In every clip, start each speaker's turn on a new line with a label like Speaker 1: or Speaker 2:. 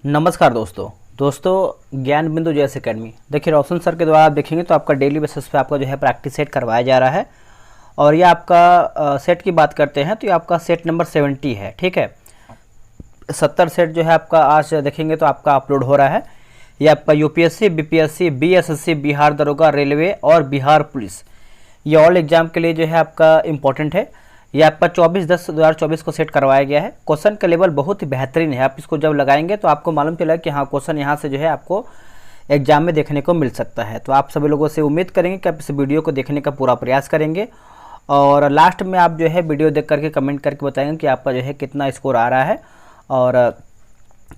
Speaker 1: नमस्कार दोस्तों ज्ञान बिंदु जेएस एकेडमी। देखिए रोशन सर के द्वारा आप देखेंगे तो आपका डेली बेसिस पे आपका जो है प्रैक्टिस सेट करवाया जा रहा है। और ये आपका सेट की बात करते हैं तो ये आपका सेट नंबर 70 है। ठीक है, 70 सेट जो है आपका आज देखेंगे तो आपका अपलोड हो रहा है। ये आपका यूपीएससी, बीपीएससी, बीएसएससी, बिहार दरोगा, रेलवे और बिहार पुलिस, ये ऑल एग्जाम के लिए जो है आपका इम्पोर्टेंट है। ये आपका 24/10/2024 को सेट करवाया गया है। क्वेश्चन का लेवल बहुत ही बेहतरीन है। आप इसको जब लगाएंगे तो आपको मालूम चलेगा कि हाँ क्वेश्चन यहाँ से जो है आपको एग्जाम में देखने को मिल सकता है। तो आप सभी लोगों से उम्मीद करेंगे कि आप इस वीडियो को देखने का पूरा प्रयास करेंगे और लास्ट में आप जो है वीडियो देख करके कमेंट करके बताएंगे कि आपका जो है कितना स्कोर आ रहा है और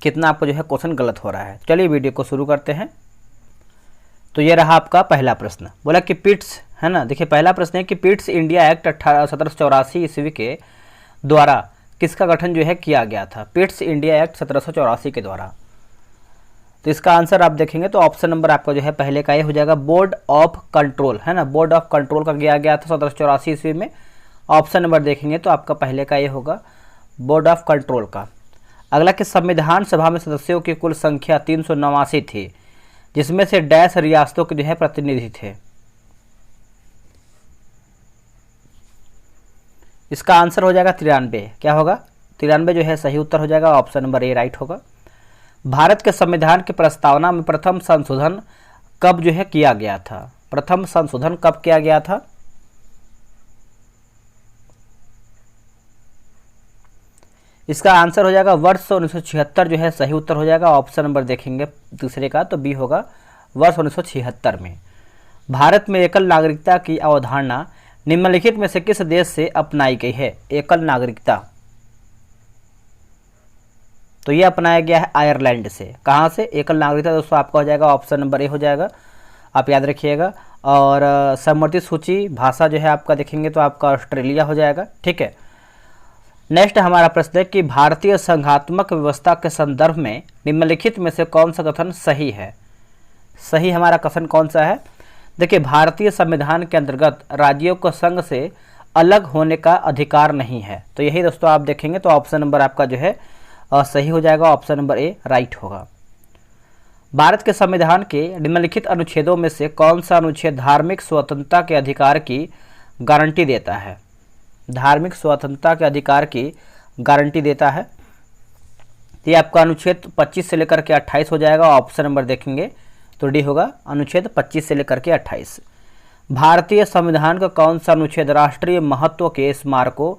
Speaker 1: कितना आपका जो है क्वेश्चन गलत हो रहा है। चलिए वीडियो को शुरू करते हैं। तो ये रहा आपका पहला प्रश्न, बोला कि पिट्स, है ना। देखिए पहला प्रश्न है कि पिट्स इंडिया एक्ट 1784 ईस्वी के द्वारा किसका गठन जो है किया गया था। पिट्स इंडिया एक्ट 1784 के द्वारा। तो इसका आंसर आप देखेंगे तो ऑप्शन नंबर आपका जो है पहले का ये हो जाएगा, बोर्ड ऑफ कंट्रोल, है ना। बोर्ड ऑफ कंट्रोल का किया गया था 1784 ईस्वी में। ऑप्शन नंबर देखेंगे तो आपका पहले का ये होगा बोर्ड ऑफ कंट्रोल का। अगला कि संविधान सभा में सदस्यों की कुल संख्या 389 थी, जिसमें से डैश रियासतों के जो है प्रतिनिधि थे। इसका आंसर हो जाएगा 93। क्या होगा? 93 जो है सही उत्तर हो जाएगा। ऑप्शन नंबर ए राइट होगा। भारत के संविधान की प्रस्तावना में प्रथम संशोधन कब जो है किया गया था। प्रथम संशोधन कब किया गया था? इसका आंसर हो जाएगा वर्ष 1976 जो है सही उत्तर हो जाएगा। ऑप्शन नंबर देखेंगे दूसरे का तो बी होगा, वर्ष 1976 में। भारत में एकल नागरिकता की अवधारणा निम्नलिखित में से किस देश से अपनाई गई है। एकल नागरिकता तो ये अपनाया गया है आयरलैंड से। कहाँ से? एकल नागरिकता दोस्तों आपका हो जाएगा ऑप्शन नंबर ए हो जाएगा, आप याद रखिएगा। और सम्मति सूची भाषा जो है आपका देखेंगे तो आपका ऑस्ट्रेलिया हो जाएगा। ठीक है, नेक्स्ट हमारा प्रश्न है कि भारतीय संघात्मक व्यवस्था के संदर्भ में निम्नलिखित में से कौन सा कथन सही है। सही हमारा कथन कौन सा है? देखिए भारतीय संविधान के अंतर्गत राज्यों को संघ से अलग होने का अधिकार नहीं है। तो यही दोस्तों आप देखेंगे तो ऑप्शन नंबर आपका जो है सही हो जाएगा। ऑप्शन नंबर ए राइट होगा। भारत के संविधान के निम्नलिखित अनुच्छेदों में से कौन सा अनुच्छेद धार्मिक स्वतंत्रता के अधिकार की गारंटी देता है। धार्मिक स्वतंत्रता के अधिकार की गारंटी देता है। ये आपका अनुच्छेद 25 से लेकर के 28 हो जाएगा। ऑप्शन नंबर देखेंगे तो डी होगा, अनुच्छेद 25 से लेकर के 28। भारतीय संविधान का कौन सा अनुच्छेद राष्ट्रीय महत्व के स्मारकों,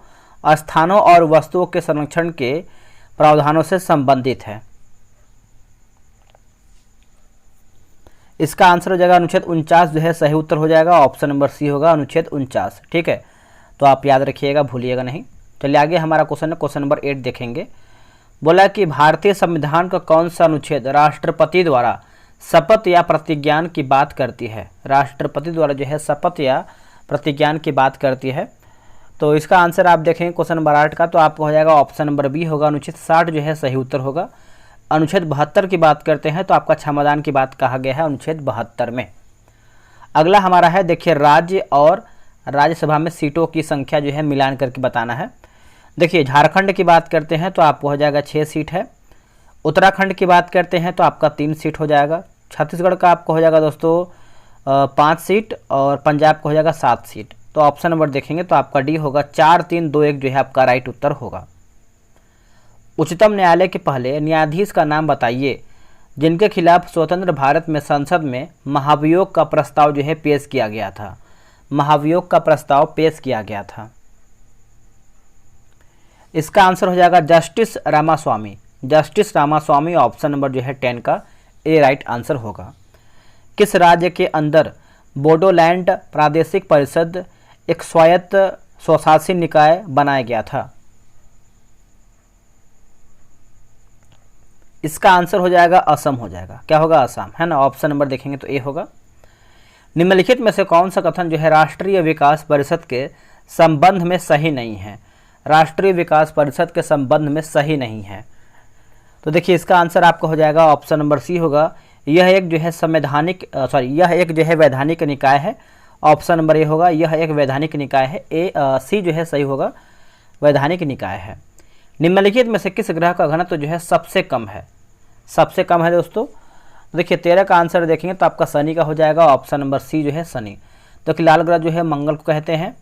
Speaker 1: स्थानों और वस्तुओं के संरक्षण के प्रावधानों से संबंधित है। इसका आंसर हो जाएगा अनुच्छेद 49 जो है सही उत्तर हो जाएगा। ऑप्शन नंबर सी होगा, अनुच्छेद 49। ठीक है, तो आप याद रखिएगा, भूलिएगा नहीं। चलिए आगे हमारा क्वेश्चन है, क्वेश्चन नंबर 8 देखेंगे। बोला कि भारतीय संविधान का कौन सा अनुच्छेद राष्ट्रपति द्वारा शपथ या प्रतिज्ञान की बात करती है। राष्ट्रपति द्वारा जो है शपथ या प्रतिज्ञान की बात करती है। तो इसका आंसर आप देखेंगे क्वेश्चन नंबर 8 का तो आपको हो जाएगा ऑप्शन नंबर बी होगा, अनुच्छेद 60 जो है सही उत्तर होगा। अनुच्छेद 72 की बात करते हैं तो आपका क्षमादान की बात कहा गया है अनुच्छेद 72 में। अगला हमारा है, देखिए राज्य और राज्यसभा में सीटों की संख्या जो है मिलान करके बताना है। देखिए झारखंड की बात करते हैं तो आपको हो जाएगा 6 सीट है। उत्तराखंड की बात करते हैं तो आपका 3 सीट हो जाएगा। छत्तीसगढ़ का आपको हो जाएगा दोस्तों 5 सीट और पंजाब का हो जाएगा 7 सीट। तो ऑप्शन नंबर देखेंगे तो आपका डी होगा, 4 3 2 1 जो है आपका राइट उत्तर होगा। उच्चतम न्यायालय के पहले न्यायाधीश का नाम बताइए जिनके खिलाफ स्वतंत्र भारत में संसद में महाभियोग का प्रस्ताव जो है पेश किया गया था। महाभियोग का प्रस्ताव पेश किया गया था। इसका आंसर हो जाएगा justice Ramaswami. Justice Ramaswami option number जो है 10 का ए राइट आंसर होगा। किस राज्य के अंदर बोडोलैंड प्रादेशिक परिषद एक स्वायत्त स्वशासी निकाय बनाया गया था। इसका आंसर हो जाएगा असम हो जाएगा। क्या होगा? असम, है ना। ऑप्शन नंबर देखेंगे तो ए होगा। निम्नलिखित में से कौन सा कथन जो है राष्ट्रीय विकास परिषद के संबंध में सही नहीं है। राष्ट्रीय विकास परिषद के संबंध में सही नहीं है। तो देखिए इसका आंसर आपका हो जाएगा ऑप्शन नंबर सी होगा। यह एक जो है यह एक जो है वैधानिक निकाय है। ऑप्शन नंबर ए होगा, यह एक वैधानिक निकाय है। सी जो है सही होगा, वैधानिक निकाय है। निम्नलिखित में से किस ग्रह का घनत्व जो है सबसे कम है। सबसे कम है दोस्तों। देखिए 13 का आंसर देखेंगे तो आपका शनि का हो जाएगा, ऑप्शन नंबर सी जो है शनि। तो कि लाल ग्रह जो है मंगल को कहते हैं।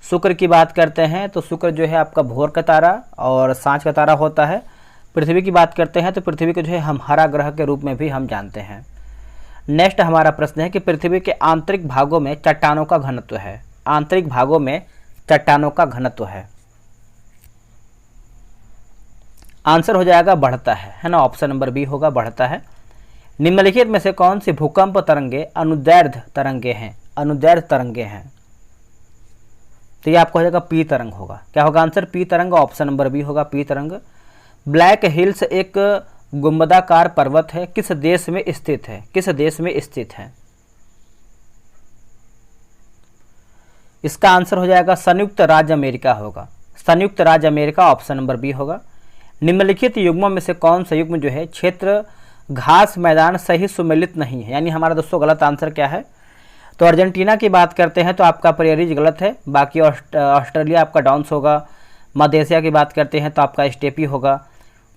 Speaker 1: शुक्र की बात करते हैं तो शुक्र जो है आपका भोर का तारा और सांझ का तारा होता है। पृथ्वी की बात करते हैं तो पृथ्वी को जो है हम हरा ग्रह के रूप में भी हम जानते हैं। नेक्स्ट हमारा प्रश्न है कि पृथ्वी के आंतरिक भागों में चट्टानों का घनत्व है। आंतरिक भागों में चट्टानों का घनत्व है, आंसर हो जाएगा बढ़ता है ना, ऑप्शन नंबर बी होगा, बढ़ता है। निम्नलिखित में से कौन सी भूकंप तरंगे अनुदैर्ध्य तरंगे हैं? अनुदैर्ध्य तरंगे हैं, तो ये आपको हो जाएगा पी तरंग होगा। क्या होगा आंसर? पी तरंग, ऑप्शन नंबर बी होगा, पी तरंग। ब्लैक हिल्स एक गुंबदाकार पर्वत है, किस देश में स्थित है? किस देश में स्थित है? इसका आंसर हो जाएगा संयुक्त राज्य अमेरिका होगा, संयुक्त राज्य अमेरिका, ऑप्शन नंबर बी होगा। निम्नलिखित युग्मों में से कौन सा युग्म जो है क्षेत्र घास मैदान सही सुमेलित नहीं है? यानी हमारा दोस्तों गलत आंसर क्या है? तो अर्जेंटीना की बात करते हैं तो आपका प्रेयरीज गलत है, बाकी ऑस्ट्रेलिया आपका डाउन्स होगा। मध्य एशिया की बात करते हैं तो आपका स्टेपी होगा।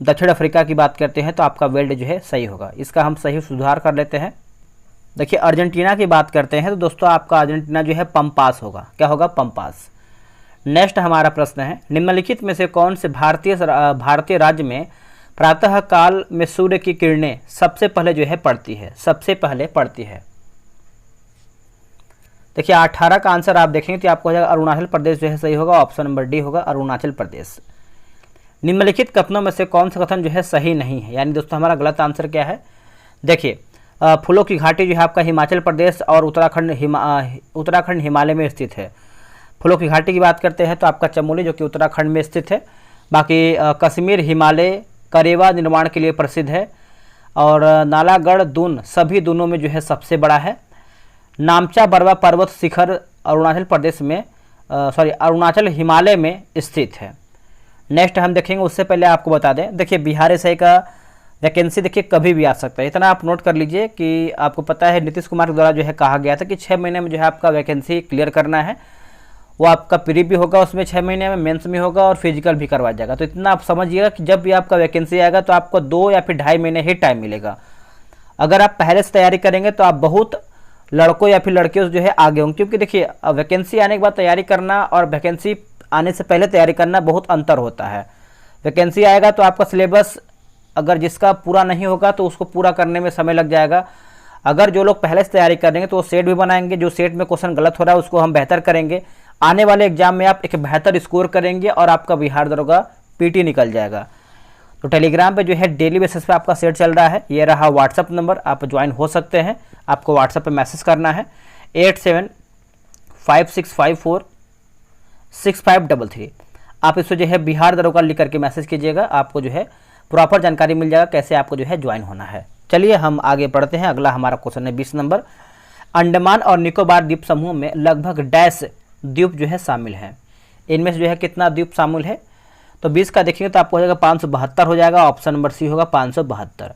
Speaker 1: दक्षिण अफ्रीका की बात करते हैं तो आपका वेल्ड जो है सही होगा। इसका हम सही सुधार कर लेते हैं। देखिए अर्जेंटीना की बात करते हैं तो दोस्तों आपका अर्जेंटीना जो है पंपास होगा। क्या होगा? पंपास। नेक्स्ट हमारा प्रश्न है निम्नलिखित में से कौन से भारतीय राज्य में प्रातः काल में सूर्य की किरणें सबसे पहले जो है पड़ती है? सबसे पहले पड़ती है। देखिए 18 का आंसर आप देखेंगे तो आपको हो जाएगा अरुणाचल प्रदेश जो है सही होगा, ऑप्शन नंबर डी होगा, अरुणाचल प्रदेश। निम्नलिखित कथनों में से कौन सा कथन जो है सही नहीं है? यानी दोस्तों हमारा गलत आंसर क्या है? देखिए फूलों की घाटी जो है आपका हिमाचल प्रदेश और उत्तराखंड हिमालय में स्थित है। फूलों की घाटी की बात करते हैं तो आपका चमोली जो कि उत्तराखंड में स्थित है। बाकी कश्मीर हिमालय करेवा निर्माण के लिए प्रसिद्ध है और नालागढ़ दून सभी दूनों में जो है सबसे बड़ा है। नामचा बरवा पर्वत शिखर अरुणाचल प्रदेश में अरुणाचल हिमालय में स्थित है। नेक्स्ट हम देखेंगे, उससे पहले आपको बता दें, देखिए बिहार एसआई का वैकेंसी देखिए कभी भी आ सकता है, इतना आप नोट कर लीजिए कि आपको पता है नीतीश कुमार के द्वारा जो है कहा गया था कि 6 महीने में जो है आपका वैकेंसी क्लियर करना है। वो आपका प्री भी होगा उसमें 6 महीने में, मेंस में होगा और फिजिकल भी करवाया जाएगा। तो इतना आप समझिएगा कि जब भी आपका वैकेंसी आएगा तो आपको 2 या फिर 2.5 महीने ही टाइम मिलेगा। अगर आप पहले से तैयारी करेंगे तो आप बहुत लड़कों या फिर लड़कियों से जो है आगे होंगे, क्योंकि देखिए वैकेंसी आने के बाद तैयारी करना और वैकेंसी आने से पहले तैयारी करना बहुत अंतर होता है। वैकेंसी आएगा तो आपका सिलेबस अगर जिसका पूरा नहीं होगा तो उसको पूरा करने में समय लग जाएगा। अगर जो लोग पहले से तैयारी करेंगे तो वो सेट भी बनाएंगे, जो सेट में क्वेश्चन गलत हो रहा है उसको हम बेहतर करेंगे। आने वाले एग्जाम में आप एक बेहतर स्कोर करेंगे और आपका बिहार दरोगा पीटी निकल जाएगा। तो टेलीग्राम पे जो है डेली बेसिस पे आपका सेट चल रहा है। ये रहा व्हाट्सअप नंबर, आप ज्वाइन हो सकते हैं। आपको व्हाट्सअप पे मैसेज करना है 8756546533। आप इसको जो है बिहार दरोगा लिख करके मैसेज कीजिएगा, आपको जो है प्रॉपर जानकारी मिल जाएगा कैसे आपको जो है ज्वाइन होना है। चलिए हम आगे बढ़ते हैं। अगला हमारा क्वेश्चन है 20 नंबर। अंडमान और निकोबार द्वीप समूह में लगभग डैश द्वीप जो है शामिल है। इनमें से जो है कितना द्वीप शामिल है? तो 20 का देखेंगे तो आपको हो जाएगा 572 हो जाएगा, ऑप्शन नंबर सी होगा 572।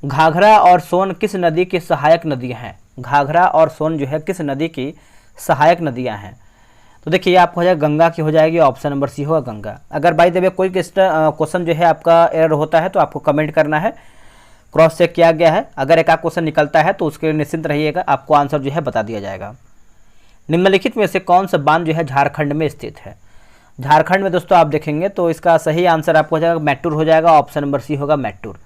Speaker 1: घाघरा और सोन किस नदी की सहायक नदियां हैं? घाघरा और सोन जो है किस नदी की सहायक नदियां हैं? तो देखिए आपको हो जाएगा गंगा की हो जाएगी, ऑप्शन नंबर सी होगा गंगा। अगर बाई द वे कोई क्वेश्चन जो है आपका एरर होता है तो आपको कमेंट करना है, क्रॉस चेक किया गया है। अगर एक क्वेश्चन निकलता है तो उसके लिए निश्चिंत रहिएगा, आपको आंसर जो है बता दिया जाएगा। निम्नलिखित में से कौन सा बांध जो है झारखंड में स्थित है? झारखंड में दोस्तों आप देखेंगे तो इसका सही आंसर आपको हो जाएगा मैटूर हो जाएगा, ऑप्शन नंबर सी होगा मैटूर।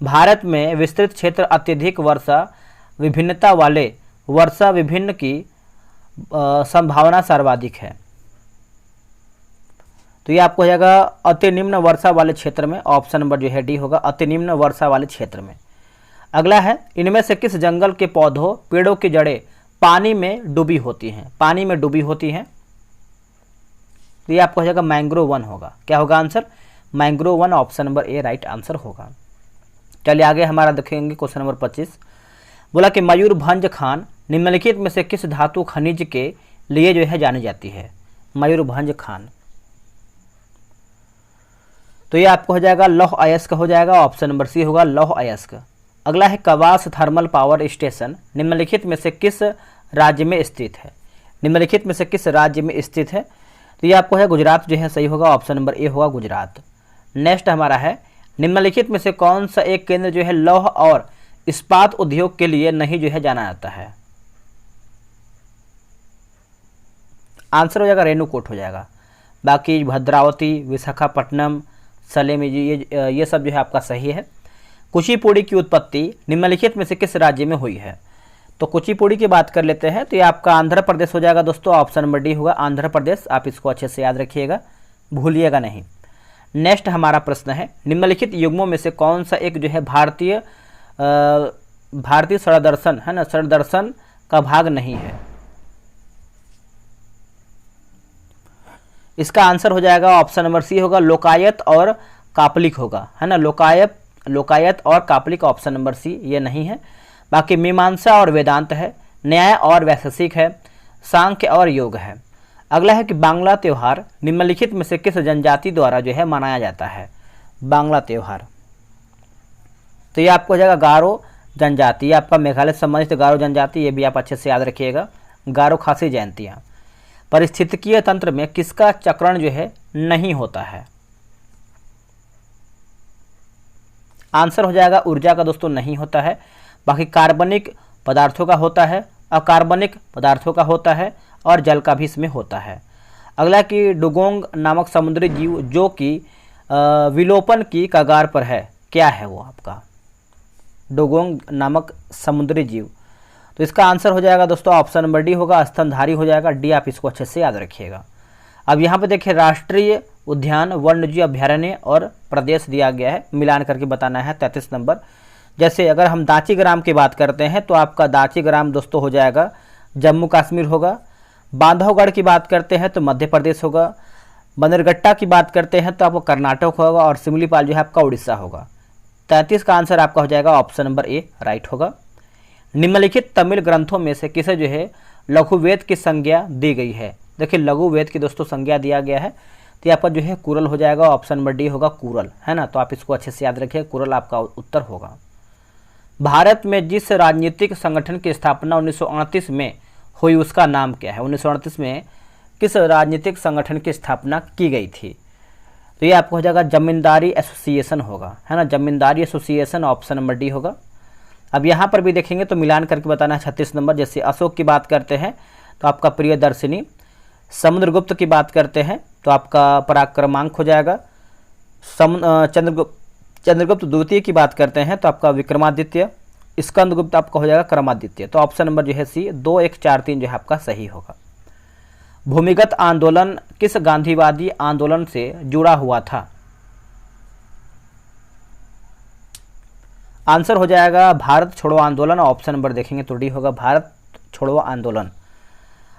Speaker 1: भारत में विस्तृत क्षेत्र अत्यधिक वर्षा विभिन्नता वाले वर्षा विभिन्न की संभावना सर्वाधिक है। तो ये आपको हो जाएगा अति निम्न वर्षा वाले क्षेत्र में, ऑप्शन नंबर जो है डी होगा, अति निम्न वर्षा वाले क्षेत्र में। अगला है इनमें से किस जंगल के पौधों पेड़ों की जड़ें पानी में डूबी होती हैं? पानी में डूबी होती हैं। तो ये आपको हो जाएगा मैंग्रोव 1 होगा। क्या होगा answer? Mangrove 1, option number A right answer होगा। चलिए आगे हमारा देखेंगे क्वेश्चन नंबर 25। बोला कि मयूरभंज खान निम्नलिखित में से किस धातु खनिज के लिए जो है जानी जाती है? मयूरभंज खान, तो ये आपको हो जाएगा लौह अयस्क हो जाएगा, ऑप्शन नंबर सी होगा लौह अयस्क। अगला है कवास थर्मल पावर स्टेशन निम्नलिखित में से किस राज्य में स्थित है? निम्नलिखित में से किस राज्य में स्थित है? तो ये आपको है गुजरात जो है सही होगा, ऑप्शन नंबर ए होगा गुजरात। नेक्स्ट हमारा है निम्नलिखित में से कौन सा एक केंद्र जो है लौह और इस्पात उद्योग के लिए नहीं जो है जाना जाता है? आंसर हो जाएगा रेणुकूट हो जाएगा। बाकी भद्रावती, विशाखापट्टनम, सलेम, ये सब जो है आपका सही है। कुचिपुड़ी की उत्पत्ति निम्नलिखित में से किस राज्य में हुई है? तो कुचिपुड़ी की बात कर लेते हैं तो ये आपका आंध्र प्रदेश हो जाएगा दोस्तों, ऑप्शन नंबर डी होगा आंध्र प्रदेश। आप इसको अच्छे से याद रखिएगा, भूलिएगा नहीं। नेक्स्ट हमारा प्रश्न है, निम्नलिखित युग्मों में से कौन सा एक जो है भारतीय षड्दर्शन है ना, षड्दर्शन का भाग नहीं है? इसका आंसर हो जाएगा ऑप्शन नंबर सी होगा, लोकायत और कापलिक होगा, है ना। लोकायत और कापलिक, ऑप्शन नंबर सी ये नहीं है। बाकी मीमांसा और वेदांत है, न्याय और वैशेषिक है, सांख्य और योग है। अगला है कि बांग्ला त्यौहार निम्नलिखित में से किस जनजाति द्वारा जो है मनाया जाता है? बांग्ला त्यौहार तो ये आपको हो जाएगा गारो जनजाति, आपका मेघालय से संबंधित गारो जनजाति, ये भी आप अच्छे से याद रखिएगा। गारो खासी जयंतियाँ। पारिस्थितिकीय तंत्र में किसका चक्रण जो है नहीं होता है? आंसर हो जाएगा ऊर्जा का दोस्तों, नहीं होता है। बाकी कार्बनिक पदार्थों का होता है, अकार्बनिक पदार्थों का होता है और जल का भी इसमें होता है। अगला कि डुगोंग नामक समुद्री जीव जो कि विलोपन की कगार पर है, क्या है वो आपका? डुगोंग नामक समुद्री जीव, तो इसका आंसर हो जाएगा दोस्तों ऑप्शन नंबर डी होगा, स्तनधारी हो जाएगा। डी आप इसको अच्छे से याद रखिएगा। अब यहाँ पे देखिए राष्ट्रीय उद्यान, वन्यजीव अभ्यारण्य और प्रदेश दिया गया है, मिलान करके बताना है 33 नंबर। जैसे अगर हम दाची ग्राम की बात करते हैं तो आपका दाची ग्राम दोस्तों हो जाएगा जम्मू कश्मीर होगा। बांधवगढ़ की बात करते हैं तो मध्य प्रदेश होगा। बंदरगट्टा की बात करते हैं तो आपको कर्नाटक होगा और सिमलीपाल जो है आपका उड़ीसा होगा। 33 का आंसर आपका हो जाएगा ऑप्शन नंबर ए राइट होगा। निम्नलिखित तमिल ग्रंथों में से किसे जो है लघु वेद की संज्ञा दी गई है? देखिए लघु वेद की दोस्तों संज्ञा दिया गया है तो आपका जो है कुरल हो जाएगा, ऑप्शन नंबर डी होगा कुरल, है ना। तो आप इसको अच्छे से याद रखिए, कुरल आपका उत्तर होगा। भारत में जिस राजनीतिक संगठन की स्थापना 1938 में हुई उसका नाम क्या है? 1938 में किस राजनीतिक संगठन की स्थापना की गई थी? तो ये आपको हो जाएगा जमींदारी एसोसिएशन होगा, है ना, जमींदारी एसोसिएशन, ऑप्शन नंबर डी होगा। अब यहाँ पर भी देखेंगे तो मिलान करके बताना है 36 नंबर। जैसे अशोक की बात करते हैं तो आपका प्रियदर्शिनी, समुद्रगुप्त की बात करते हैं तो आपका पराक्रमांक हो जाएगा, चंद्रगुप्त द्वितीय की बात करते हैं तो आपका विक्रमादित्य, स्कंदगुप्त आपका हो जाएगा क्रमादित्य। तो ऑप्शन नंबर जो है सी 2, 1, 4, 3 जो है आपका सही होगा। भूमिगत आंदोलन किस गांधीवादी आंदोलन से जुड़ा हुआ था? आंसर हो जाएगा भारत छोड़ो आंदोलन, ऑप्शन नंबर देखेंगे तो डी होगा भारत छोड़ो आंदोलन।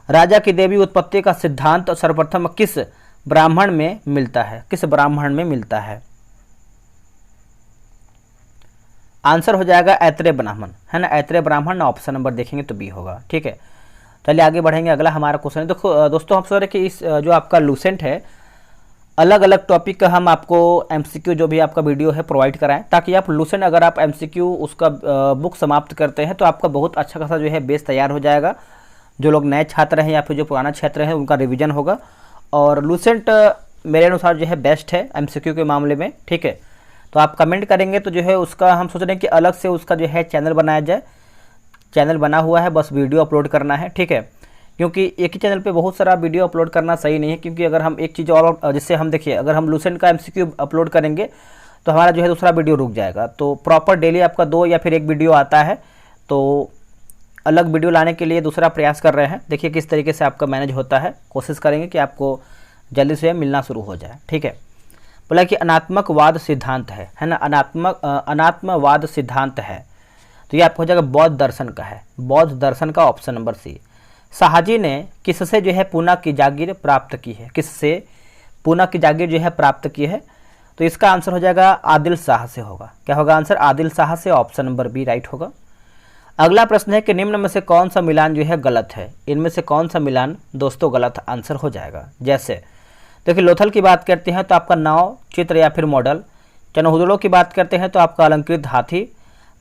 Speaker 1: राजा की देवी उत्पत्ति का सिद्धांत सर्वप्रथम किस ब्राह्मण में मिलता है? किस ब्राह्मण में मिलता है? आंसर हो जाएगा ऐत्रेय ब्राह्मण, है ना, ऐत्रेय ब्राह्मण, ऑप्शन नंबर देखेंगे तो बी होगा। ठीक है, चलिए आगे बढ़ेंगे। अगला हमारा क्वेश्चन है, देखो दोस्तों हम सोच रहे कि इस जो आपका लूसेंट है अलग अलग टॉपिक का हम आपको एमसीक्यू जो भी आपका वीडियो है प्रोवाइड कराएं, ताकि आप लूसेंट अगर आप एमसीक्यू उसका बुक समाप्त करते हैं तो आपका बहुत अच्छा खासा जो है बेस तैयार हो जाएगा। जो लोग नए छात्र हैं या फिर जो पुराना छात्र हैं उनका रिवीजन होगा। और लूसेंट मेरे अनुसार जो है बेस्ट है एमसीक्यू के मामले में। ठीक है, तो आप कमेंट करेंगे तो जो है उसका हम सोच रहे हैं कि अलग से उसका जो है चैनल बनाया जाए। चैनल बना हुआ है, बस वीडियो अपलोड करना है। ठीक है, क्योंकि एक ही चैनल पे बहुत सारा वीडियो अपलोड करना सही नहीं है, क्योंकि अगर हम एक चीज़ और जिससे हम देखिए अगर हम लूसेंट का एमसीक्यू अपलोड करेंगे तो हमारा जो है दूसरा वीडियो रुक जाएगा। तो प्रॉपर डेली आपका 2 या फिर 1 वीडियो आता है, तो अलग वीडियो लाने के लिए दूसरा प्रयास कर रहे हैं। देखिए किस तरीके से आपका मैनेज होता है, कोशिश करेंगे कि आपको जल्दी से मिलना शुरू हो जाए। ठीक है, बोला कि अनात्मकवाद सिद्धांत है ना, अनात्मवाद सिद्धांत है, तो ये आपको हो जाएगा बौद्ध दर्शन का है, बौद्ध दर्शन का, ऑप्शन नंबर सी। शाहजी ने किससे जो है पूना की जागीर प्राप्त की है? किससे पूना की जागीर जो है प्राप्त की है? तो इसका आंसर हो जाएगा आदिल शाह से होगा। क्या होगा आंसर? आदिल शाह से, ऑप्शन नंबर बी राइट होगा। अगला प्रश्न है कि निम्न में से कौन सा मिलान जो है गलत है? इनमें से कौन सा मिलान दोस्तों गलत आंसर हो जाएगा? जैसे देखिए लोथल की बात करते हैं तो आपका नाव, चित्र या फिर मॉडल। चनहुदड़ो की बात करते हैं तो आपका अलंकृत हाथी।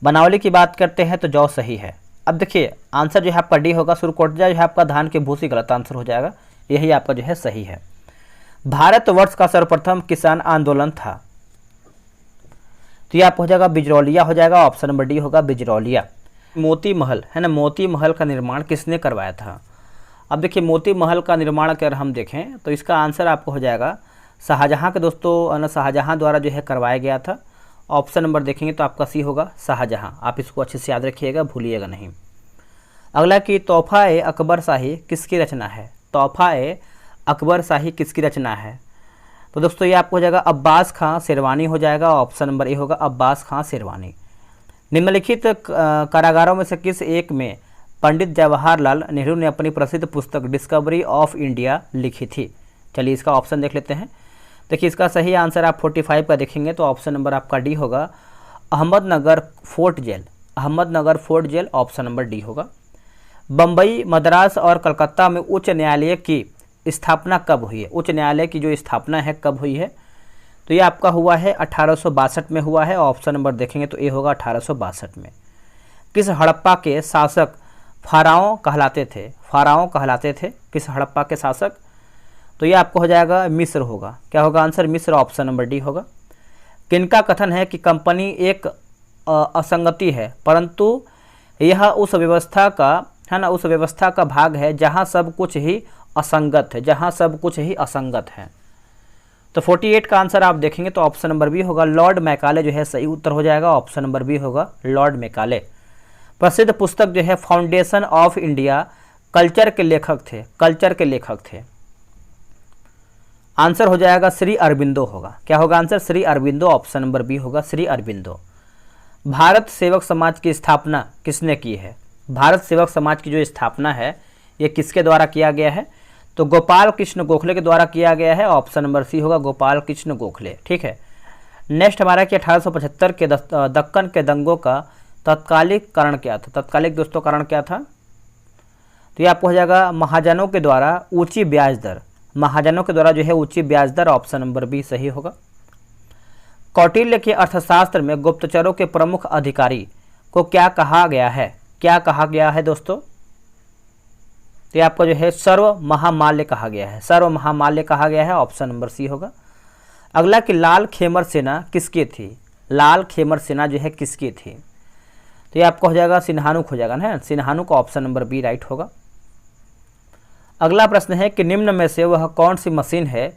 Speaker 1: बनावली की बात करते हैं तो जौ सही है। अब देखिए आंसर जो है आपका डी होगा, सुरकोटजा जो है आपका धान की भूसी, गलत आंसर हो जाएगा, यही आपका जो है सही है। भारतवर्ष का सर्वप्रथम किसान आंदोलन था? तो ये आपको हो जाएगा बिजरौलिया हो जाएगा, ऑप्शन नंबर डी होगा बिजरौलिया। मोती महल है ना, मोती महल का निर्माण किसने करवाया था? अब देखिए मोती महल का निर्माण अगर हम देखें तो इसका आंसर आपको हो जाएगा शाहजहाँ के दोस्तों ना, शाहजहाँ द्वारा जो है करवाया गया था। ऑप्शन नंबर देखेंगे तो आपका सी होगा शाहजहाँ। आप इसको अच्छे से याद रखिएगा, भूलिएगा नहीं। अगला कि तोहफ़ा-ए अकबर शाही किसकी रचना है? तोहफ़ा-ए अकबर शाही किसकी रचना है? तो दोस्तों ये आपको हो जाएगा अब्बास खां शेरवानी हो जाएगा, ऑप्शन नंबर ए होगा अब्बास खां शेरवानी। निम्नलिखित कारागारों में से किस एक में पंडित जवाहरलाल नेहरू ने अपनी प्रसिद्ध पुस्तक डिस्कवरी ऑफ इंडिया लिखी थी? चलिए इसका ऑप्शन देख लेते हैं। देखिए इसका सही आंसर आप 45 का देखेंगे तो ऑप्शन नंबर आपका डी होगा Ahmednagar fort jail. Ahmednagar fort jail option number D होगा। बम्बई, मद्रास और कलकत्ता में उच्च न्यायालय की स्थापना कब हुई है? उच्च न्यायालय की जो स्थापना है कब हुई है? तो ये आपका हुआ है 1862 में हुआ है। ऑप्शन नंबर देखेंगे तो ये होगा 1862 में। किस हड़प्पा के शासक फ़ाराओ कहलाते थे? फ़ाराओ कहलाते थे किस हड़प्पा के शासक? तो ये आपको हो जाएगा मिस्र होगा। क्या होगा आंसर? मिस्र, ऑप्शन नंबर डी होगा। किनका कथन है कि कंपनी एक असंगति है परंतु यह उस व्यवस्था का है ना, उस व्यवस्था का भाग है जहाँ सब कुछ ही असंगत है, जहाँ सब कुछ ही असंगत है। तो 48 का आंसर आप देखेंगे तो ऑप्शन नंबर बी होगा लॉर्ड मैकाले जो है सही उत्तर हो जाएगा। ऑप्शन नंबर बी होगा लॉर्ड मैकाले। प्रसिद्ध पुस्तक जो है फाउंडेशन ऑफ इंडिया कल्चर के लेखक थे, कल्चर के लेखक थे। आंसर हो जाएगा श्री अरबिंदो होगा। क्या होगा answer? Shri Aurobindo, option number B होगा श्री अरबिंदो। भारत सेवक समाज की स्थापना किसने की है? भारत सेवक समाज की जो स्थापना है ये किसके द्वारा किया गया है? तो गोपाल कृष्ण गोखले के द्वारा किया गया है। ऑप्शन नंबर सी होगा गोपाल कृष्ण गोखले। ठीक है, नेक्स्ट हमारा कि 1875 के दक्कन के दंगों का तत्कालिक कारण क्या था? तत्कालिक दोस्तों कारण क्या था? तो ये आपको हो जाएगा महाजनों के द्वारा ऊंची ब्याज दर, महाजनों के द्वारा जो है ऊंची ब्याज दर। ऑप्शन नंबर बी सही होगा। कौटिल्य के अर्थशास्त्र में गुप्तचरों के प्रमुख अधिकारी को क्या कहा गया है? क्या कहा गया है दोस्तों? तो आपको जो है सर्व महामाल्य कहा गया है, सर्व महामाल्य कहा गया है। ऑप्शन नंबर सी होगा। अगला कि लाल खेमर सेना किसकी थी? लाल खेमर सेना जो है किसकी थी? तो ये आपको हो जाएगा सिन्हानुक हो जाएगा ना, सिन्हानुक, ऑप्शन नंबर बी राइट होगा। अगला प्रश्न है कि निम्न में से वह कौन सी मशीन है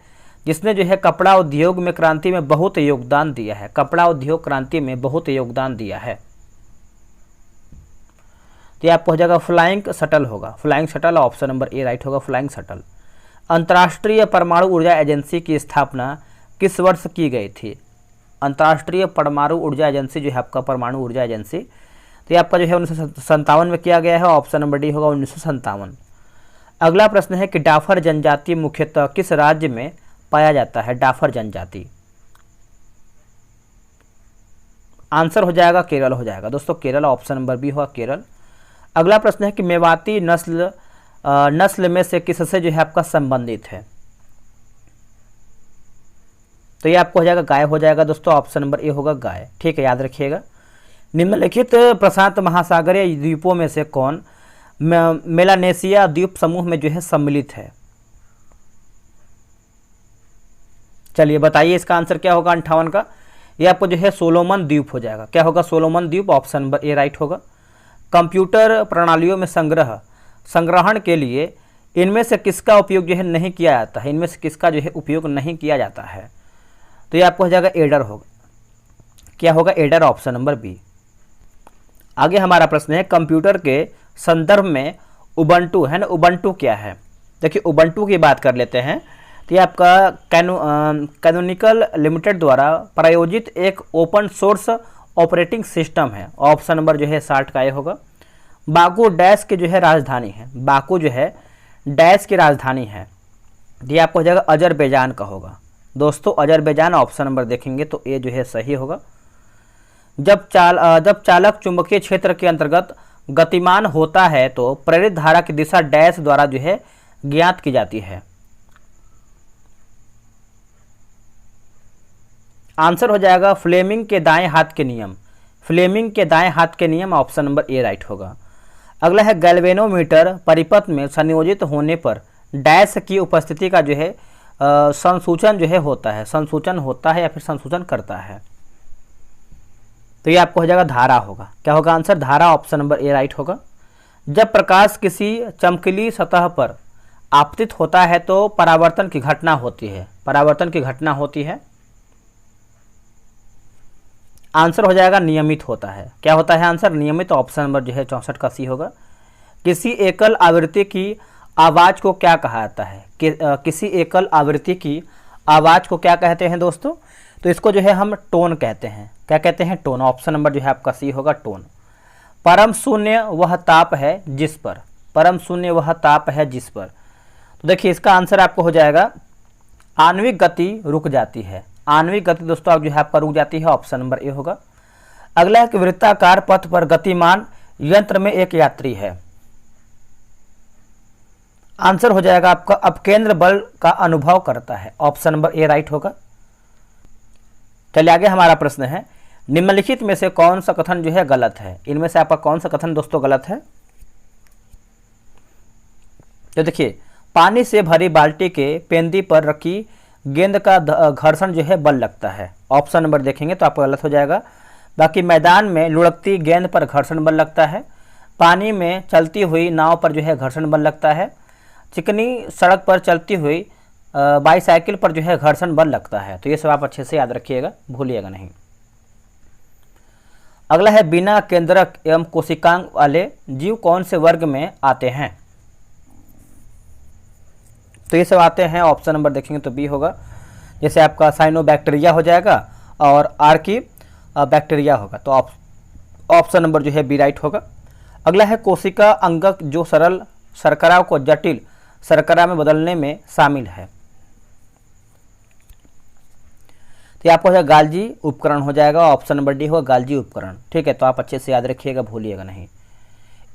Speaker 1: जिसने जो है कपड़ा उद्योग में क्रांति में बहुत योगदान दिया है? कपड़ा उद्योग क्रांति में बहुत योगदान दिया है। तो ये आपको हो जाएगा फ्लाइंग शटल होगा, flying shuttle, option number A right होगा फ्लाइंग शटल। अंतर्राष्ट्रीय परमाणु ऊर्जा एजेंसी की स्थापना किस वर्ष की गई थी? अंतर्राष्ट्रीय परमाणु ऊर्जा एजेंसी जो है आपका परमाणु ऊर्जा एजेंसी, तो ये आपका जो है 1957 में किया गया है। ऑप्शन नंबर डी होगा 1957। अगला प्रश्न है कि डाफर जनजाति मुख्यतः किस राज्य में पाया जाता है? डाफर जनजाति, आंसर हो जाएगा केरल हो जाएगा दोस्तों, केरल, ऑप्शन नंबर बी होगा केरल। अगला प्रश्न है कि मेवाती नस्ल में से किससे जो है आपका संबंधित है? तो ये आपको हो जाएगा गाय हो जाएगा दोस्तों, ऑप्शन नंबर ए होगा गाय। ठीक है, याद रखिएगा। निम्नलिखित प्रशांत महासागरीय द्वीपों में से कौन मेलानेशिया द्वीप समूह में जो है सम्मिलित है? चलिए बताइए इसका आंसर क्या होगा 58 का। ये आपको जो है सोलोमन द्वीप हो जाएगा। क्या होगा? सोलोमन द्वीप, ऑप्शन नंबर ए राइट होगा। कंप्यूटर प्रणालियों में संग्रहण के लिए इनमें से किसका उपयोग जो है नहीं किया जाता है? इनमें से किसका जो है उपयोग नहीं किया जाता है? तो ये आपको हो जाएगा एडर होगा। क्या होगा? Adder, option number B. आगे हमारा प्रश्न है कंप्यूटर के संदर्भ में उबंटू है ना, उबंटू क्या है? देखिए उबंटू की बात कर लेते हैं। तो ये आपका कैनोनिकल लिमिटेड द्वारा प्रायोजित एक ओपन सोर्स ऑपरेटिंग सिस्टम है। ऑप्शन नंबर जो है 60 का ये होगा। बाकू डैश की जो है राजधानी है, बाकू जो है डैश की राजधानी है। ये आपको हो जाएगा अजरबैजान का होगा दोस्तों, अजरबैजान, ऑप्शन नंबर देखेंगे तो ये जो है सही होगा। जब चालक चुंबकीय क्षेत्र के अंतर्गत गतिमान होता है तो प्रेरित धारा की दिशा डैश द्वारा जो है ज्ञात की जाती है। आंसर हो जाएगा फ्लेमिंग के दाएं हाथ के नियम, फ्लेमिंग के दाएं हाथ के नियम, ऑप्शन नंबर ए राइट होगा। अगला है गैल्वेनोमीटर परिपथ में संयोजित होने पर डैश की उपस्थिति का जो है संसूचन जो है होता है, संसूचन होता है या फिर संसूचन करता है। तो ये आपको हो जाएगा धारा होगा। क्या होगा आंसर? धारा, ऑप्शन नंबर ए राइट होगा। जब प्रकाश किसी चमकीली सतह पर आपतित होता है तो परावर्तन की घटना होती है। परावर्तन की घटना होती है, आंसर हो जाएगा नियमित होता है। क्या होता है आंसर? नियमित, ऑप्शन नंबर जो है 64 का सी होगा। किसी एकल आवृत्ति की आवाज़ को क्या कहा जाता है? किसी एकल आवृत्ति की आवाज़ को क्या कहते हैं दोस्तों? तो इसको जो है हम टोन कहते हैं। क्या कहते हैं? टोन। ऑप्शन नंबर जो है आपका सी होगा, टोन। परम शून्य वह ताप है जिस पर, परम शून्य वह ताप है जिस पर। तो देखिए इसका आंसर आपको हो जाएगा आणविक गति रुक जाती है। आणविक गति दोस्तों आप जो है आपका रुक जाती है, ऑप्शन नंबर ए होगा। अगला है कि वृत्ताकार पथ पर गतिमान यंत्र में एक यात्री है। आंसर हो जाएगा आपका अपकेंद्र बल का अनुभव करता है, ऑप्शन नंबर ए राइट होगा। चलिए आगे हमारा प्रश्न है, निम्नलिखित में से कौन सा कथन जो है गलत है? इनमें से आपका कौन सा कथन दोस्तों गलत है? तो देखिए, पानी से भरी बाल्टी के पेंदी पर रखी गेंद का घर्षण जो है बल लगता है, ऑप्शन नंबर देखेंगे तो आपका गलत हो जाएगा। बाकी मैदान में लुढ़कती गेंद पर घर्षण बल लगता है। पानी में चलती हुई नाव पर जो है घर्षण बल लगता है। चिकनी सड़क पर चलती हुई बाईसाइकिल पर जो है घर्षण बल लगता है। तो ये सब आप अच्छे से याद रखिएगा, भूलिएगा नहीं। अगला है, बिना केंद्रक एवं कोशिकांग वाले जीव कौन से वर्ग में आते हैं? तो ये सब आते हैं, ऑप्शन नंबर देखेंगे तो बी होगा। जैसे आपका साइनोबैक्टीरिया हो जाएगा और आर्की बैक्टीरिया होगा, तो ऑप्शन नंबर जो है बी राइट होगा। अगला है, कोशिका अंगक जो सरल शर्करा को जटिल शर्करा में बदलने में शामिल है। तो ये आपको हो जाएगा गाल्जी उपकरण हो जाएगा, ऑप्शन नंबर डी होगा गाल्जी उपकरण। ठीक है, तो आप अच्छे से याद रखिएगा, भूलिएगा नहीं।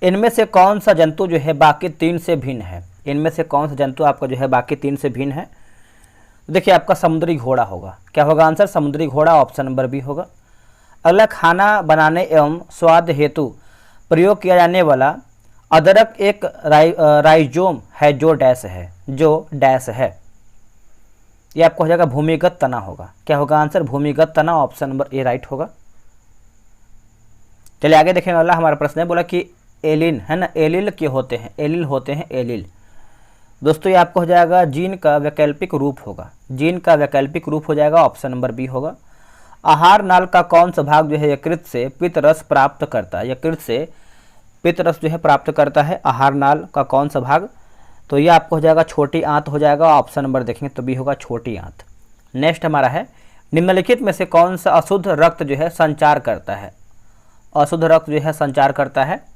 Speaker 1: इनमें से कौन सा जंतु जो है बाकी तीन से भिन्न है? इनमें से कौन सा जंतु आपका जो है बाकी तीन से भिन्न है? देखिए आपका समुद्री घोड़ा होगा। क्या होगा आंसर? समुद्री घोड़ा, ऑप्शन नंबर बी होगा। अगला, खाना बनाने एवं स्वाद हेतु प्रयोग किया जाने वाला अदरक एक राइजोम है जो डैश है, जो डैश है। ये आपको हो जाएगा भूमिगत तना होगा। क्या होगा आंसर? भूमिगत तना, ऑप्शन नंबर ए राइट होगा। चलिए आगे देखेंगे, वाला हमारा प्रश्न है, बोला कि एलिन है ना, एलिल के होते हैं, एलिल होते हैं, एलिल। दोस्तों ये आपको हो जाएगा जीन का वैकल्पिक रूप होगा, जीन का वैकल्पिक रूप हो जाएगा, ऑप्शन नंबर बी होगा। आहार नाल का कौन सा भाग जो है यकृत से पित्त रस प्राप्त करता है? यकृत से पित्त रस जो है प्राप्त करता है, आहार नाल का कौन सा भाग? तो ये आपको हो जाएगा छोटी आंत हो जाएगा, ऑप्शन नंबर देखेंगे तो बी होगा, छोटी आंत। नेक्स्ट हमारा है, निम्नलिखित में से कौन सा अशुद्ध रक्त जो है संचार करता है? अशुद्ध रक्त जो है संचार करता है,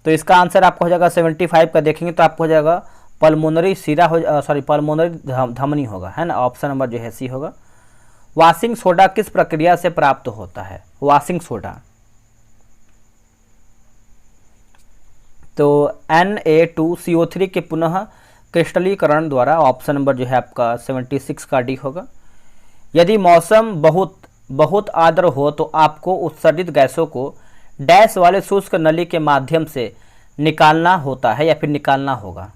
Speaker 1: तो इसका आंसर आपको हो जाएगा 75 का देखेंगे तो आपको हो जाएगा पल्मोनरी सीरा हो पल्मोनरी धमनी होगा, है ना, ऑप्शन नंबर जो है सी होगा। वॉशिंग सोडा किस प्रक्रिया से प्राप्त होता है? वॉशिंग सोडा, तो Na2CO3 के पुनः क्रिस्टलीकरण द्वारा, ऑप्शन नंबर जो है आपका 76 का डी होगा। यदि मौसम बहुत आर्द्र हो तो आपको उत्सर्जित गैसों को डैश वाले शुष्क नली के माध्यम से निकालना होता है या फिर निकालना होगा।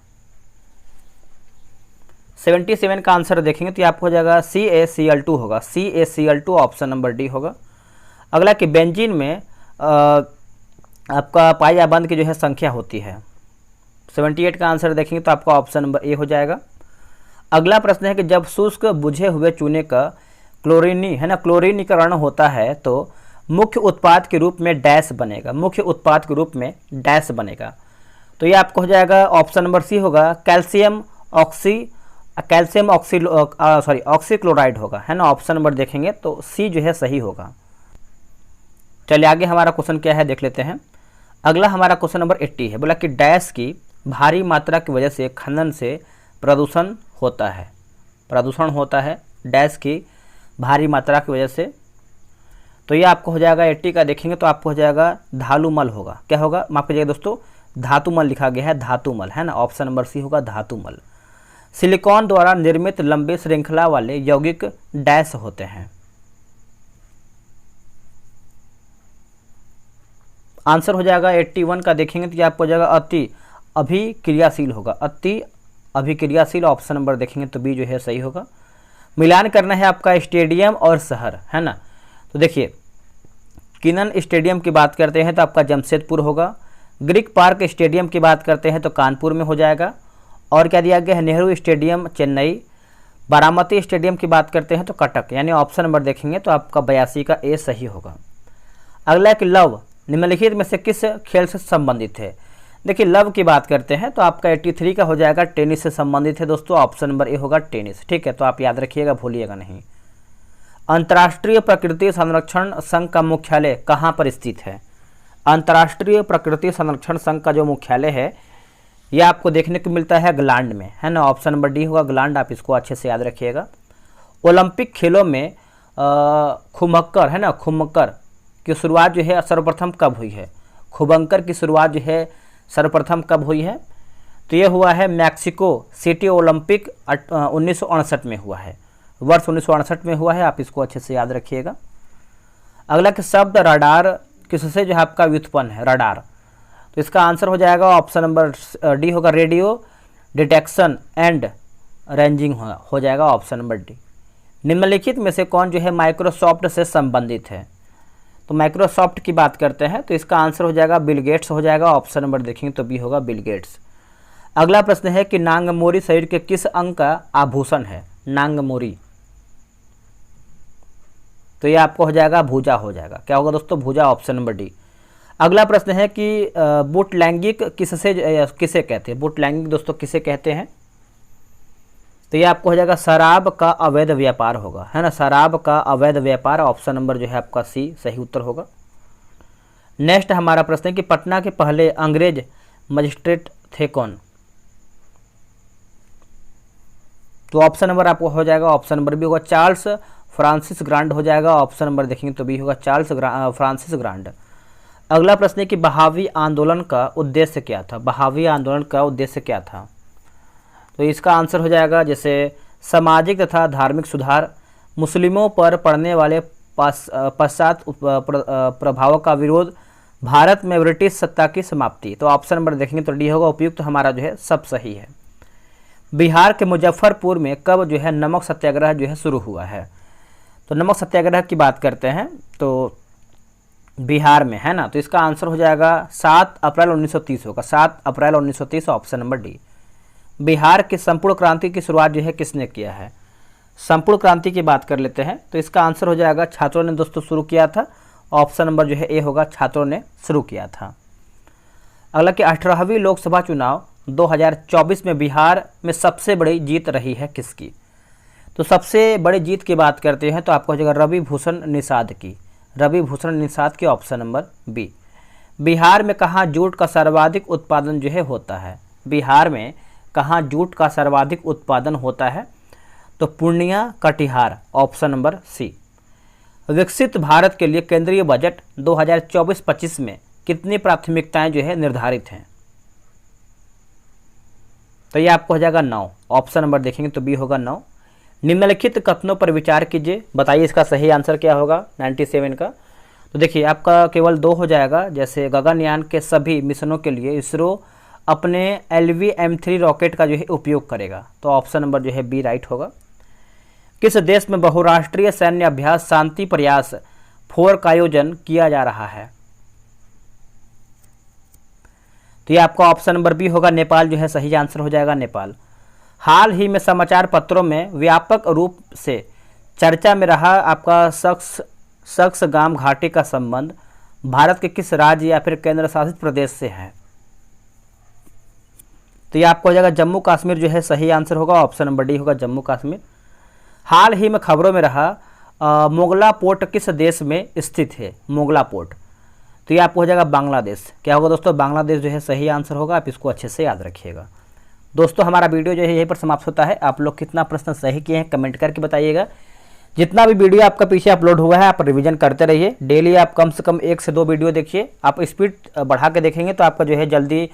Speaker 1: 77 का आंसर देखेंगे तो आपको हो जाएगा CaCl2 होगा, CaCl2, ऑप्शन नंबर डी होगा। अगला कि बेंजीन में आपका पाई या बंद की जो है संख्या होती है। 78 का आंसर देखेंगे तो आपका ऑप्शन नंबर ए हो जाएगा। अगला प्रश्न है कि जब शुष्क बुझे हुए चूने का क्लोरीनीकरण होता है तो मुख्य उत्पाद के रूप में डैश बनेगा, मुख्य उत्पाद के रूप में डैश बनेगा। तो ये आपको हो जाएगा ऑप्शन नंबर सी होगा, कैल्शियम ऑक्सीक्लोराइड होगा, है ना, ऑप्शन नंबर देखेंगे तो सी जो है सही होगा। चलिए आगे हमारा क्वेश्चन क्या है देख लेते हैं। अगला हमारा क्वेश्चन नंबर 80 है, बोला कि डैश की भारी मात्रा की वजह से खनन से प्रदूषण होता है, प्रदूषण होता है डैश की भारी मात्रा की वजह से। तो ये आपको हो जाएगा 80 का देखेंगे तो आपको हो जाएगा धातुमल होगा। क्या होगा, माफ कीजिएगा दोस्तों, धातुमल लिखा गया है, धातुमल, है ना, ऑप्शन नंबर सी होगा, धातुमल। सिलिकॉन द्वारा निर्मित लंबी श्रृंखला वाले यौगिक डैश होते हैं। आंसर हो जाएगा 81 का देखेंगे तो ये आपको हो जाएगा अति अभिक्रियाशील होगा, अति अभिक्रियाशील, ऑप्शन नंबर देखेंगे तो बी जो है सही होगा। मिलान करना है आपका स्टेडियम और शहर, है ना, तो देखिए किनन स्टेडियम की बात करते हैं तो आपका जमशेदपुर होगा। ग्रीक पार्क स्टेडियम की बात करते हैं तो कानपुर में हो जाएगा। और क्या दिया गया है, नेहरू स्टेडियम चेन्नई। बारामती स्टेडियम की बात करते हैं तो कटक, यानी ऑप्शन नंबर देखेंगे तो आपका 82 का ए सही होगा। अगला कि लव निम्नलिखित में से किस खेल से संबंधित है। देखिए लव की बात करते हैं तो आपका 83 का हो जाएगा, टेनिस से संबंधित है दोस्तों, ऑप्शन नंबर ए होगा टेनिस। ठीक है, तो आप याद रखिएगा, भूलिएगा नहीं। अंतर्राष्ट्रीय प्रकृति संरक्षण संघ का मुख्यालय कहाँ पर स्थित है। अंतर्राष्ट्रीय प्रकृति संरक्षण संघ का जो मुख्यालय है यह आपको देखने को मिलता है ग्लांड में, है ना, ऑप्शन नंबर डी होगा ग्लांड। आप इसको अच्छे से याद रखिएगा। ओलंपिक खेलों में खुमक्कर, है ना, खुमक्कर की शुरुआत जो है सर्वप्रथम कब हुई है। खुबंकर की शुरुआत जो है सर्वप्रथम कब हुई है, तो ये हुआ है मैक्सिको सिटी ओलंपिक 1968 में हुआ है, वर्ष 1968 में हुआ है। आप इसको अच्छे से याद रखिएगा। अगला कि शब्द रडार किससे जो है आपका व्युत्पन्न है, रडार, तो इसका आंसर हो जाएगा ऑप्शन नंबर डी होगा रेडियो डिटेक्शन एंड रेंजिंग हो जाएगा, ऑप्शन नंबर डी। निम्नलिखित में से कौन जो है माइक्रोसॉफ्ट से संबंधित है। तो माइक्रोसॉफ्ट की बात करते हैं तो इसका आंसर हो जाएगा बिल गेट्स हो जाएगा, ऑप्शन नंबर देखेंगे तो बी होगा बिल गेट्स। अगला प्रश्न है कि नांगमोरी शरीर के किस अंग का आभूषण है। नांगमोरी, तो ये आपको हो जाएगा भुजा हो जाएगा, क्या होगा दोस्तों, भुजा, ऑप्शन नंबर डी। अगला प्रश्न है कि बुटलैंगिक किसे कहते हैं। बुटलैंगिक दोस्तों किसे कहते हैं, तो ये आपको हो जाएगा शराब का अवैध व्यापार होगा, है ना, शराब का अवैध व्यापार, ऑप्शन नंबर जो है आपका सी सही उत्तर होगा। नेक्स्ट हमारा प्रश्न है कि पटना के पहले अंग्रेज मजिस्ट्रेट थे कौन। तो ऑप्शन नंबर आपको हो जाएगा, ऑप्शन नंबर बी होगा चार्ल्स फ्रांसिस ग्रांड हो जाएगा, ऑप्शन नंबर देखेंगे तो बी होगा चार्ल्स फ्रांसिस ग्रांड। अगला प्रश्न है कि बहावी आंदोलन का उद्देश्य क्या था। बहावी आंदोलन का उद्देश्य क्या था, तो इसका आंसर हो जाएगा जैसे सामाजिक तथा धार्मिक सुधार, मुस्लिमों पर पड़ने वाले पश्चात प्रभावों का विरोध, भारत में ब्रिटिश सत्ता की समाप्ति। तो ऑप्शन नंबर देखेंगे तो डी होगा उपयुक्त, तो हमारा जो है सब सही है। बिहार के मुजफ्फरपुर में कब जो है नमक सत्याग्रह जो है शुरू हुआ है। तो नमक सत्याग्रह की बात करते हैं तो बिहार में, है ना, तो इसका आंसर हो जाएगा 7 अप्रैल 1930 होगा, 7 अप्रैल 1930, ऑप्शन नंबर डी। बिहार की संपूर्ण क्रांति की शुरुआत जो है किसने किया है। संपूर्ण क्रांति की बात कर लेते हैं तो इसका आंसर हो जाएगा छात्रों ने दोस्तों शुरू किया था, ऑप्शन नंबर जो है ए होगा, छात्रों ने शुरू किया था। अगला कि 18वीं लोकसभा चुनाव 2024 में बिहार में सबसे बड़ी जीत रही है किसकी। तो सबसे बड़ी जीत की बात करते हैं तो आपको हो जाएगा रवि भूषण निषाद की, रवि भूषण निषाद की, ऑप्शन नंबर बी। बिहार में कहाँ जूट का सर्वाधिक उत्पादन जो है होता है। बिहार में कहाँ जूट का सर्वाधिक उत्पादन होता है, तो Purnia, Katihar, option number C. विकसित भारत के लिए केंद्रीय बजट 2024-25 में कितनी प्राथमिकताएं जो है निर्धारित हैं। तो ये आपको हो जाएगा 9, ऑप्शन नंबर देखेंगे तो बी होगा 9। निम्नलिखित कथनों पर विचार कीजिए, बताइए इसका सही आंसर क्या होगा 97 का। तो देखिए आपका केवल 2 हो जाएगा, जैसे गगनयान के सभी मिशनों के लिए इसरो अपने LV-M3 रॉकेट का जो है उपयोग करेगा, तो ऑप्शन नंबर जो है बी राइट होगा। किस देश में बहुराष्ट्रीय सैन्य अभ्यास शांति प्रयास 4 का आयोजन किया जा रहा है। तो ये आपका ऑप्शन नंबर बी होगा, नेपाल जो है सही आंसर हो जाएगा, नेपाल। हाल ही में समाचार पत्रों में व्यापक रूप से चर्चा में रहा आपका सक्स गाम घाटी का संबंध भारत के किस राज्य या फिर केंद्र शासित प्रदेश से है। तो ये आपको हो जाएगा जम्मू कश्मीर जो है सही आंसर होगा, ऑप्शन नंबर डी होगा जम्मू कश्मीर। हाल ही में खबरों में रहा मोगला पोर्ट किस देश में स्थित है। मोगला पोर्ट, तो ये आपको हो जाएगा बांग्लादेश, क्या होगा दोस्तों, बांग्लादेश जो है सही आंसर होगा, आप इसको अच्छे से याद रखिएगा। दोस्तों हमारा वीडियो जो है यहीं पर समाप्त होता है। आप लोग कितना प्रश्न सही किए हैं कमेंट करके बताइएगा। जितना भी वीडियो आपका पीछे अपलोड हुआ है आप रिवीजन करते रहिए, डेली आप कम से कम 1 से 2 वीडियो देखिए। आप स्पीड बढ़ा के देखेंगे तो आपका जो है जल्दी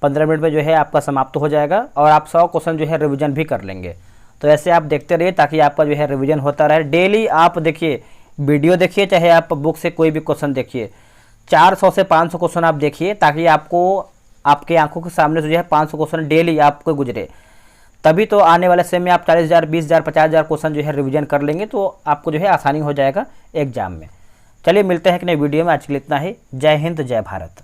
Speaker 1: 15 मिनट में जो है आपका समाप्त हो जाएगा और आप 100 क्वेश्चन जो है रिवीजन भी कर लेंगे। तो ऐसे आप देखते रहिए ताकि आपका जो है रिवीजन होता रहे। डेली आप देखिए, वीडियो देखिए, चाहे आप बुक से कोई भी क्वेश्चन देखिए, 400 से 500 क्वेश्चन आप देखिए, ताकि आपको आपके आंखों के सामने से जो है 500 क्वेश्चन डेली आपको गुजरे। तभी तो आने वाले समय में आप 40,000, 20,000, 50,000 क्वेश्चन जो है रिवीजन कर लेंगे, तो आपको जो है आसानी हो जाएगा एग्जाम में। चलिए मिलते हैं एक नई वीडियो में, आज के लिए इतना ही। जय हिंद, जय भारत।